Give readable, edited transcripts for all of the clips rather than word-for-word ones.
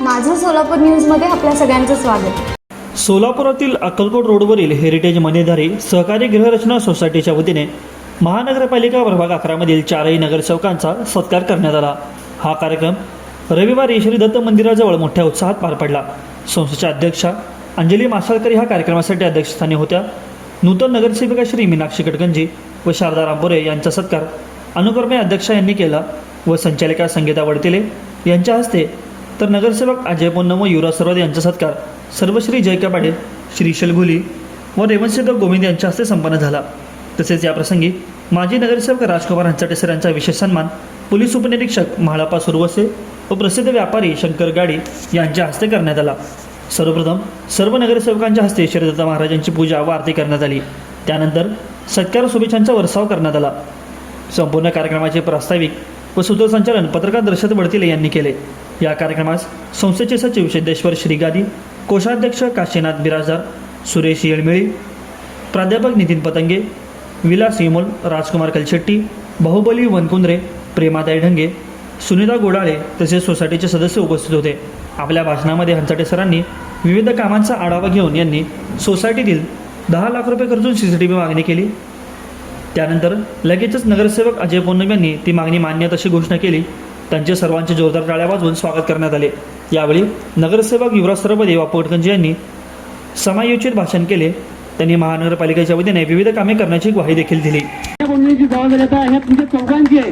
माझं सोलापूर न्यूजमध्ये आपल्या सगळ्यांचं स्वागत. सोलापुरातील अक्कलकोट रोडवरील हेरिटेज मनेधारी सहकारी गृहरचना सोसायटीच्या वतीने महानगरपालिका प्रभाग 11 मधील 4ही नगरसेवकांचा सत्कार करण्यात आला. हा कार्यक्रम रविवारी श्री दत्त मंदिराजवळ मोठ्या उत्साहात पार पडला. संस्थेच्या अध्यक्षा अंजली मासाळकर ह्या कार्यक्रमासाठी अध्यक्षस्थानी होत्या. नूतन नगरसेविका श्री मीनाक्षी कटकंजी व शारदा रामपुरे यांचा सत्कार अनुक्रमे अध्यक्षा यांनी केला व संचालिका संगीता वडतिले यांच्या हस्ते, तर नगरसेवक अजय पोन्नम व युवराज सरवदे यांचा सत्कार सर्वश्री जयका पाटील, श्रीशल घुली व रेवणसिद्ध गोविंद यांच्या हस्ते संपन्न झाला. तसेच याप्रसंगी माजी नगरसेवक राजकुमार हंचाटे सर यांचा विशेष सन्मान पोलीस उपनिरीक्षक म्हाळाप्पा सुरवसे व प्रसिद्ध व्यापारी शंकर गाडी यांच्या हस्ते करण्यात आला. सर्वप्रथम सर्व नगरसेवकांच्या हस्ते श्री दत्त महाराजांची पूजा व आरती करण्यात आली. त्यानंतर सत्कार शुभेच्छांचा वर्षाव करण्यात आला. संपूर्ण कार्यक्रमाचे प्रास्ताविक व सूत्रसंचालन पत्रकार दर्शत वडतिले यांनी केले. या कार्यक्रमास संस्थेचे सचिव सिद्धेश्वर श्रीगादी, कोषाध्यक्ष काशीनाथ बिराजदार, सुरेश येळमिळी, प्राध्यापक नितीन पतंगे, विलास इमोल, राजकुमार कलशेट्टी, बाहुबली वनकुंद्रे, प्रेमाताई ढंगे, सुनीता गोडाळे तसेच सोसायटीचे सदस्य उपस्थित होते. आपल्या भाषणामध्ये हंचाटे सरांनी विविध कामांचा आढावा घेऊन यांनी सोसायटीतील 10 लाख रुपये खर्चून CCTV मागणी केली. त्यानंतर लगेचच नगरसेवक अजय पोन्नम यांनी ती मागणी मान्य तशी घोषणा केली. त्यांचे सर्वांचे जोरदार टाळ्या वाजवून स्वागत करण्यात आले. यावेळी नगरसेवक युवराज सरवदे व कटकंजी यांनी समायोजित भाषण केले. त्यांनी महानगरपालिकेच्या वतीने विविध कामे करण्याची ग्वाही देखील दिली. जबाबदारी आता ह्या तुमच्या चौघांची आहे.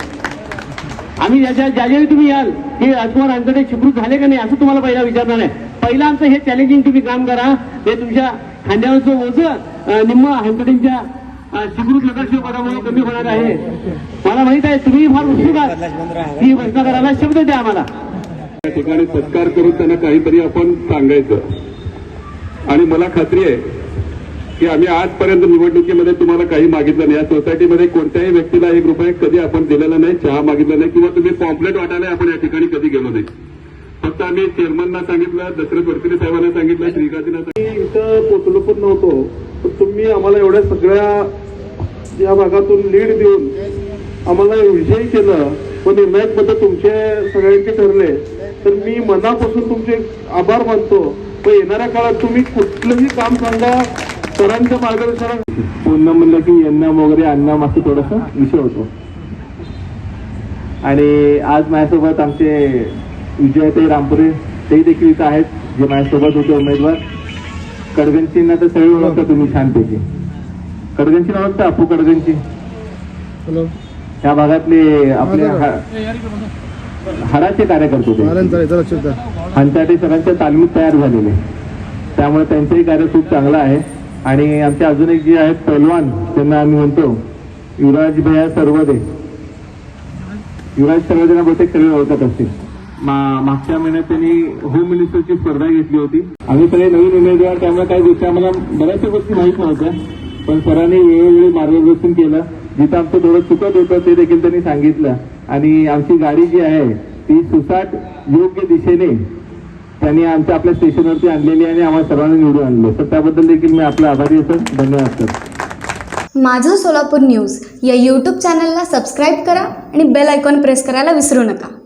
आम्ही ज्यावेळी तुम्ही याल की राजकुमार हंचाटे सुखरूप झाले का नाही असं तुम्हाला पहिला विचारणार आहे. पहिला आमचं हे चॅलेंजिंग तुम्ही काम करा. हे तुमच्या खांद्यावरचं ओझं निम्म हंचाटेंच्या सुखरूप नगरसेवकामुळे कमी होणार आहे. मला माहित आहे तुम्ही फार उत्सुक आहात ही घोषणा करायला. शब्द द्या आम्हाला. या ठिकाणी सत्कार करून त्यांना काहीतरी आपण सांगायचं. आणि मला खात्री आहे की आम्ही आजपर्यंत निवडणुकीमध्ये तुम्हाला काही मागितलं नाही. या सोसायटीमध्ये कोणत्याही व्यक्तीला 1 रुपये कधी आपण दिलेला नाही, चहा मागितला नाही किंवा तुम्ही पॉम्पलेट वाटायला आपण या ठिकाणी कधी गेलो नाही. फक्त आम्ही चेअरमनना सांगितलं, दशरथ वडतिले साहेबांना सांगितलं, श्रीकांतना इथं पोचलो पण नव्हतो. तर तुम्ही आम्हाला एवढ्या सगळ्या या भागातून लीड देऊन आम्हाला विजयी केलं व निर्णायक पद्धत तुमचे सगळ्यांचे ठरले. तर मी मनापासून तुमचे आभार मानतो. व येणाऱ्या काळात तुम्ही कुठलंही काम सांगा सरांच्या मार्गदर्शनात. पुन्हा म्हणलं की यांना वगैरे अन्नाम असं थोडासा विषय होतो. आणि आज माझ्यासोबत आमचे विजयताई रामपुरे तेही देखील इथं आहेत, जे माझ्यासोबत होते उमेदवार. कडगंचींना तर सगळे ओळखता तुम्ही छानपैकी. कडगंची ओळखता अपू कडगंची. त्या भागातले आपले हाडाचे कार्यकर्ते होते. हंचाटे सरांच्या तालमीत तयार झालेले, त्यामुळे त्यांचंही कार्य खूप चांगलं आहे. आणि आमचे अजून एक जे आहेत पैलवान, त्यांना आम्ही म्हणतो युवराज भैया सरवदे. युवराज सरवदेना बहुतेक सगळे ओळखत असतील. मागच्या महिन्यात त्यांनी होम मिनिस्टरची स्पर्धा घेतली होती. आम्ही सगळे नवीन उमेदवार, त्यामुळे काही गोष्टी आम्हाला बऱ्याचशा गोष्टी माहीत नव्हत्या. पण सरांनी वेळोवेळी मार्गदर्शन केलं. जिथं आमचं थोडं चुकत होतं ते देखील त्यांनी सांगितलं. आणि आमची गाडी जी आहे ती सुसाट योग्य दिशेने त्यांनी आपल्या स्टेशनवरती आणलेली आणि आम्हाला सर्वांना निवडून आणलं. तर त्याबद्दल देखील मी आपला आभारी असेल. धन्यवाद सर. माझं सोलापूर न्यूज या YouTube चॅनलला सबस्क्राईब करा आणि बेल आयकॉन प्रेस करायला विसरू नका.